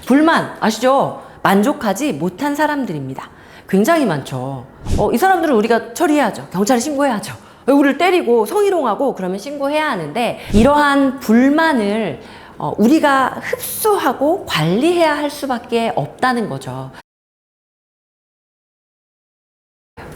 불만 아시죠? 만족하지 못한 사람들입니다. 굉장히 많죠. 이 사람들은 우리가 처리해야죠. 경찰에 신고해야죠. 우리를 때리고 성희롱하고 그러면 신고해야 하는데, 이러한 불만을 우리가 흡수하고 관리해야 할 수밖에 없다는 거죠.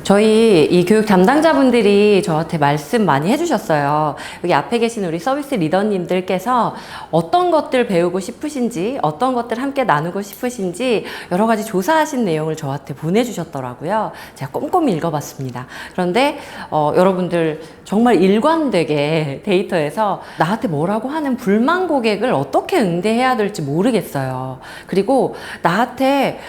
저희 이 교육 담당자분들이 저한테 말씀 많이 해주셨어요. 여기 앞에 계신 우리 서비스 리더님들께서 어떤 것들 배우고 싶으신지, 어떤 것들 함께 나누고 싶으신지 여러 가지 조사하신 내용을 저한테 보내주셨더라고요. 제가 꼼꼼히 읽어봤습니다. 그런데 여러분들 정말 일관되게 데이터에서 나한테 뭐라고 하는 불만 고객을 어떻게 응대해야 될지 모르겠어요. 그리고 나한테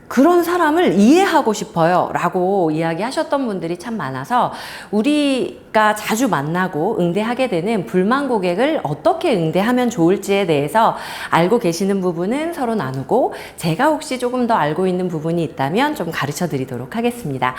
그런 사람을 이해하고 싶어요 라고 이야기하셨던 분들이 참 많아서, 우리가 자주 만나고 응대하게 되는 불만 고객을 어떻게 응대하면 좋을지에 대해서 알고 계시는 부분은 서로 나누고, 제가 혹시 조금 더 알고 있는 부분이 있다면 좀 가르쳐 드리도록 하겠습니다.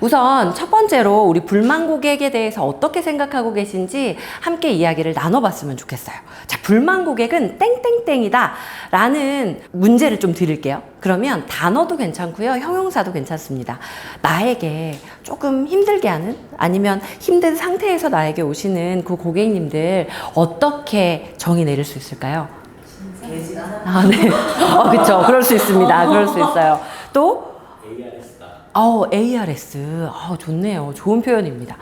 우선 첫 번째로 우리 불만 고객에 대해서 어떻게 생각하고 계신지 함께 이야기를 나눠봤으면 좋겠어요. 자, 불만 고객은 땡땡땡이다 라는 문제를 좀 드릴게요. 그러면 단어도 괜찮고요, 형용사도 괜찮습니다. 나에게 조금 힘들게 하는, 아니면 힘든 상태에서 나에게 오시는 그 고객님들 어떻게 정의 내릴 수 있을까요? 아, 네. 그쵸. 그럴 수 있습니다. 그럴 수 있어요. 또? ARS. 좋네요. 좋은 표현입니다.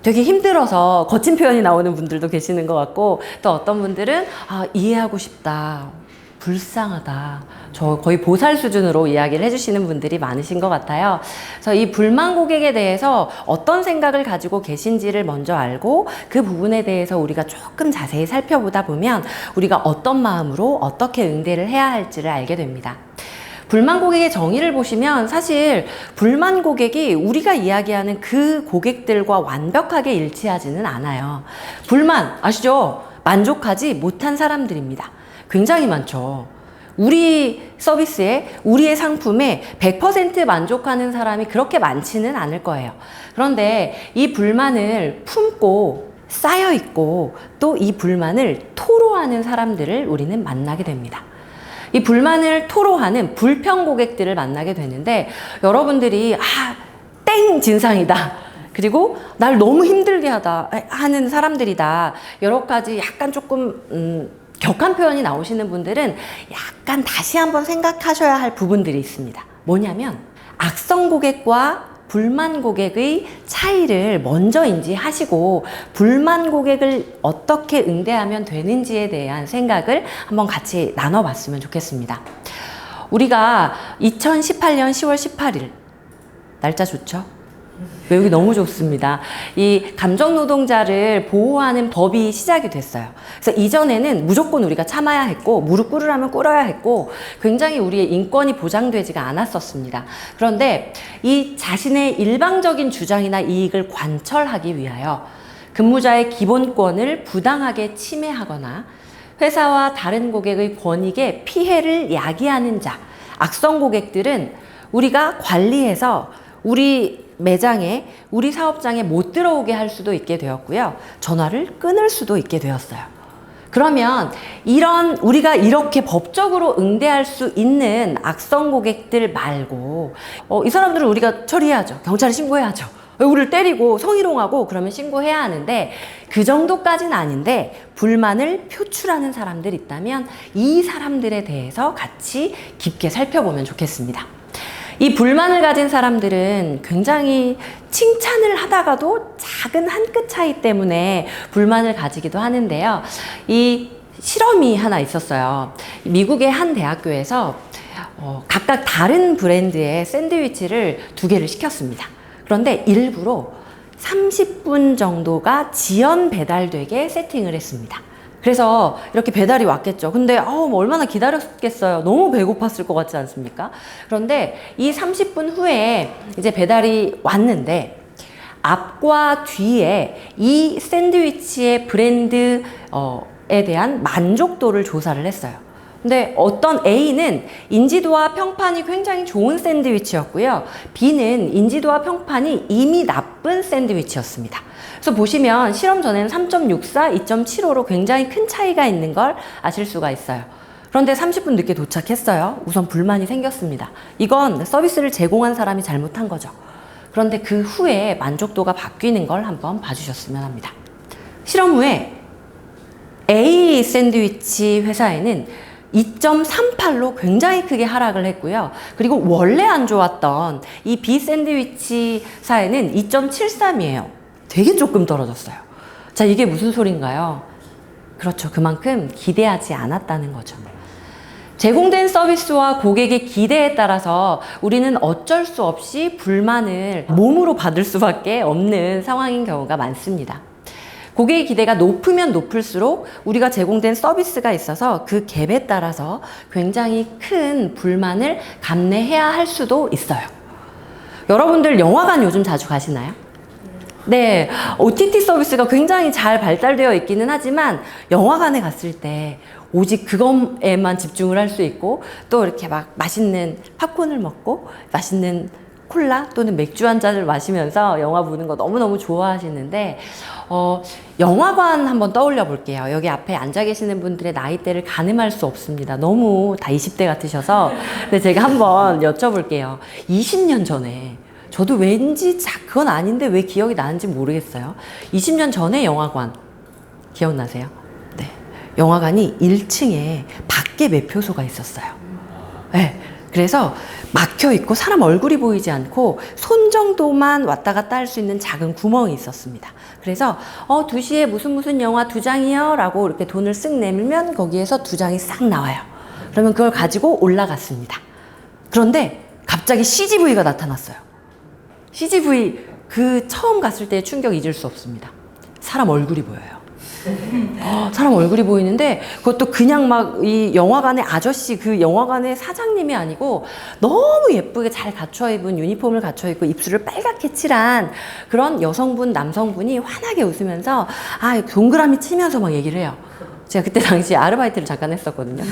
되게 힘들어서 거친 표현이 나오는 분들도 계시는 것 같고, 또 어떤 분들은 이해하고 싶다, 불쌍하다, 저 거의 보살 수준으로 이야기를 해주시는 분들이 많으신 것 같아요. 그래서 이 불만 고객에 대해서 어떤 생각을 가지고 계신지를 먼저 알고, 그 부분에 대해서 우리가 조금 자세히 살펴보다 보면 우리가 어떤 마음으로 어떻게 응대를 해야 할지를 알게 됩니다. 불만 고객의 정의를 보시면 사실 불만 고객이 우리가 이야기하는 그 고객들과 완벽하게 일치하지는 않아요. 불만 아시죠? 만족하지 못한 사람들입니다. 굉장히 많죠. 우리 서비스에, 우리의 상품에 100% 만족하는 사람이 그렇게 많지는 않을 거예요. 그런데 이 불만을 품고 쌓여있고 또 이 불만을 토로하는 사람들을 우리는 만나게 됩니다. 이 불만을 토로하는 불평 고객들을 만나게 되는데, 여러분들이 땡 진상이다, 그리고 날 너무 힘들게 하는 사람들이다, 여러 가지 약간 조금 격한 표현이 나오시는 분들은 약간 다시 한번 생각하셔야 할 부분들이 있습니다. 뭐냐면, 악성 고객과 불만 고객의 차이를 먼저 인지하시고 불만 고객을 어떻게 응대하면 되는지에 대한 생각을 한번 같이 나눠봤으면 좋겠습니다. 우리가 2018년 10월 18일, 날짜 좋죠? 외우기 너무 좋습니다. 이 감정노동자를 보호하는 법이 시작이 됐어요. 그래서 이전에는 무조건 우리가 참아야 했고, 무릎 꿇으라면 꿇어야 했고, 굉장히 우리의 인권이 보장되지가 않았었습니다. 그런데 이 자신의 일방적인 주장이나 이익을 관철하기 위하여 근무자의 기본권을 부당하게 침해하거나 회사와 다른 고객의 권익에 피해를 야기하는 자, 악성 고객들은 우리가 관리해서 우리 매장에, 우리 사업장에 못 들어오게 할 수도 있게 되었고요, 전화를 끊을 수도 있게 되었어요. 그러면 우리가 이렇게 법적으로 응대할 수 있는 악성 고객들 말고, 이 사람들은 우리가 처리해야죠. 경찰에 신고해야죠. 우리를 때리고 성희롱하고 그러면 신고해야 하는데, 그 정도까지는 아닌데 불만을 표출하는 사람들 있다면 이 사람들에 대해서 같이 깊게 살펴보면 좋겠습니다. 이 불만을 가진 사람들은 굉장히 칭찬을 하다가도 작은 한 끗 차이 때문에 불만을 가지기도 하는데요. 이 실험이 하나 있었어요. 미국의 한 대학교에서 각각 다른 브랜드의 샌드위치를 2개를 시켰습니다. 그런데 일부러 30분 정도가 지연 배달되게 세팅을 했습니다. 그래서 이렇게 배달이 왔겠죠. 근데 얼마나 기다렸겠어요. 너무 배고팠을 것 같지 않습니까? 그런데 이 30분 후에 이제 배달이 왔는데, 앞과 뒤에 이 샌드위치의 브랜드에 대한 만족도를 조사를 했어요. 근데 어떤 A는 인지도와 평판이 굉장히 좋은 샌드위치였고요, B는 인지도와 평판이 이미 나쁜 샌드위치였습니다. 그래서 보시면 실험 전에는 3.64, 2.75로 굉장히 큰 차이가 있는 걸 아실 수가 있어요. 그런데 30분 늦게 도착했어요. 우선 불만이 생겼습니다. 이건 서비스를 제공한 사람이 잘못한 거죠. 그런데 그 후에 만족도가 바뀌는 걸 한번 봐주셨으면 합니다. 실험 후에 A 샌드위치 회사에는 2.38로 굉장히 크게 하락을 했고요. 그리고 원래 안 좋았던 이 B 샌드위치사에는 2.73이에요. 되게 조금 떨어졌어요. 자, 이게 무슨 소린가요? 그렇죠. 그만큼 기대하지 않았다는 거죠. 제공된 서비스와 고객의 기대에 따라서 우리는 어쩔 수 없이 불만을 몸으로 받을 수밖에 없는 상황인 경우가 많습니다. 고객의 기대가 높으면 높을수록 우리가 제공된 서비스가 있어서 그 갭에 따라서 굉장히 큰 불만을 감내해야 할 수도 있어요. 여러분들 영화관 요즘 자주 가시나요? 네, OTT 서비스가 굉장히 잘 발달되어 있기는 하지만 영화관에 갔을 때 오직 그것에만 집중을 할 수 있고 또 이렇게 막 맛있는 팝콘을 먹고 맛있는 콜라 또는 맥주 한 잔을 마시면서 영화 보는 거 너무너무 좋아하시는데 영화관 한번 떠올려 볼게요. 여기 앞에 앉아 계시는 분들의 나이대를 가늠할 수 없습니다. 너무 다 20대 같으셔서 근데 제가 한번 여쭤볼게요. 20년 전에 저도 왠지 그건 아닌데 왜 기억이 나는지 모르겠어요. 20년 전에 영화관 기억나세요? 네, 영화관이 1층에 밖에 매표소가 있었어요. 네, 그래서 막혀 있고 사람 얼굴이 보이지 않고 손 정도만 왔다 갔다 할 수 있는 작은 구멍이 있었습니다. 그래서 2시에 무슨 영화 2장이요 라고 이렇게 돈을 쓱 내밀면 거기에서 2장이 싹 나와요. 그러면 그걸 가지고 올라갔습니다. 그런데 갑자기 CGV가 나타났어요. CGV 처음 갔을 때의 충격 잊을 수 없습니다. 사람 얼굴이 보여요. 사람 얼굴이 보이는데 그것도 그냥 막 이 영화관의 아저씨 그 영화관의 사장님이 아니고 너무 예쁘게 잘 갖춰 입은 유니폼을 갖춰 입고 입술을 빨갛게 칠한 그런 여성분 남성분이 환하게 웃으면서 동그라미 치면서 막 얘기를 해요. 제가 그때 당시에 아르바이트를 잠깐 했었거든요.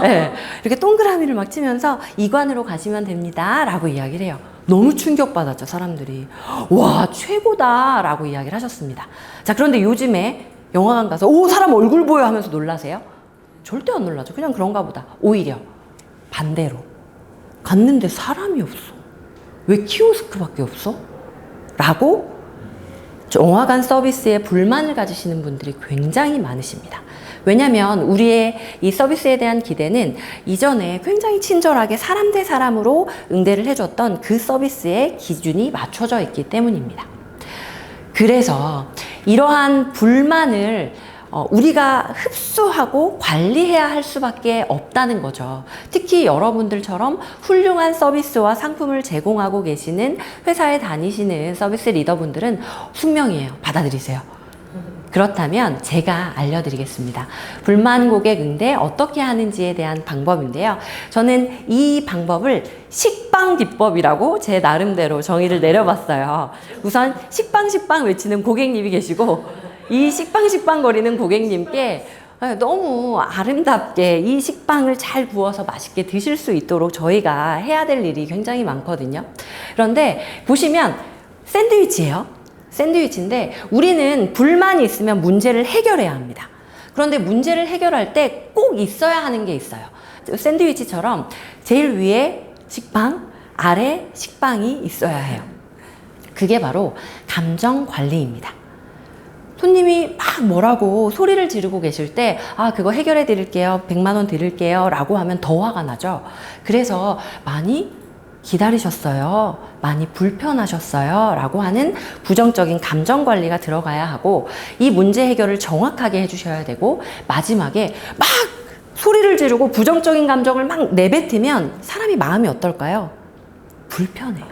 네, 이렇게 동그라미를 막 치면서 이관으로 가시면 됩니다 라고 이야기를 해요. 너무 충격받았죠. 사람들이 와 최고다 라고 이야기를 하셨습니다. 자, 그런데 요즘에 영화관 가서 사람 얼굴 보여 하면서 놀라세요? 절대 안 놀라죠. 그냥 그런가 보다. 오히려 반대로 갔는데 사람이 없어. 왜 키오스크밖에 없어? 라고 영화관 서비스에 불만을 가지시는 분들이 굉장히 많으십니다. 왜냐하면 우리의 이 서비스에 대한 기대는 이전에 굉장히 친절하게 사람 대 사람으로 응대를 해줬던 그 서비스의 기준이 맞춰져 있기 때문입니다. 그래서 이러한 불만을 우리가 흡수하고 관리해야 할 수밖에 없다는 거죠. 특히 여러분들처럼 훌륭한 서비스와 상품을 제공하고 계시는 회사에 다니시는 서비스 리더분들은 숙명이에요. 받아들이세요. 그렇다면 제가 알려드리겠습니다. 불만 고객 응대 어떻게 하는지에 대한 방법인데요. 저는 이 방법을 식빵 기법이라고 제 나름대로 정의를 내려봤어요. 우선 식빵 외치는 고객님이 계시고 이 식빵 거리는 고객님께 너무 아름답게 이 식빵을 잘 구워서 맛있게 드실 수 있도록 저희가 해야 될 일이 굉장히 많거든요. 그런데 보시면 샌드위치예요. 샌드위치인데 우리는 불만이 있으면 문제를 해결해야 합니다. 그런데 문제를 해결할 때 꼭 있어야 하는 게 있어요. 샌드위치처럼 제일 위에 식빵, 아래 식빵이 있어야 해요. 그게 바로 감정 관리입니다. 손님이 막 뭐라고 소리를 지르고 계실 때 그거 해결해 드릴게요. 100만 원 드릴게요. 라고 하면 더 화가 나죠. 그래서 많이 기다리셨어요. 많이 불편하셨어요. 라고 하는 부정적인 감정 관리가 들어가야 하고 이 문제 해결을 정확하게 해주셔야 되고 마지막에 막 소리를 지르고 부정적인 감정을 막 내뱉으면 사람이 마음이 어떨까요? 불편해요.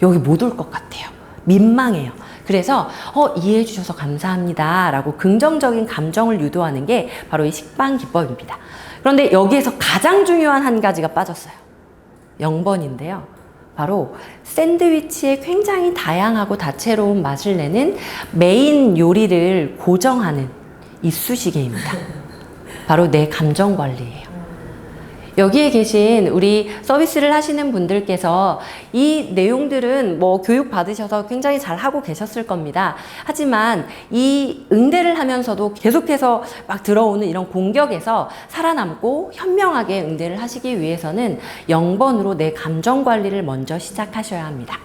여기 못 올 것 같아요. 민망해요. 그래서 이해해 주셔서 감사합니다 라고 긍정적인 감정을 유도하는 게 바로 이 식빵 기법입니다. 그런데 여기에서 가장 중요한 한 가지가 빠졌어요. 0번인데요. 바로 샌드위치의 굉장히 다양하고 다채로운 맛을 내는 메인 요리를 고정하는 이쑤시개입니다. 바로 내 감정 관리예요. 여기에 계신 우리 서비스를 하시는 분들께서 이 내용들은 뭐 교육 받으셔서 굉장히 잘 하고 계셨을 겁니다. 하지만 이 응대를 하면서도 계속해서 막 들어오는 이런 공격에서 살아남고 현명하게 응대를 하시기 위해서는 0번으로 내 감정 관리를 먼저 시작하셔야 합니다.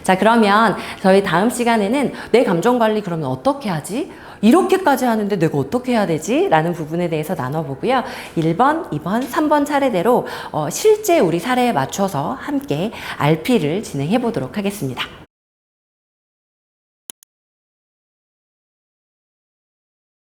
자, 그러면 저희 다음 시간에는 내 감정 관리 그러면 어떻게 하지? 이렇게까지 하는데 내가 어떻게 해야 되지? 라는 부분에 대해서 나눠보고요. 1번, 2번, 3번 차례대로 실제 우리 사례에 맞춰서 함께 RP를 진행해 보도록 하겠습니다.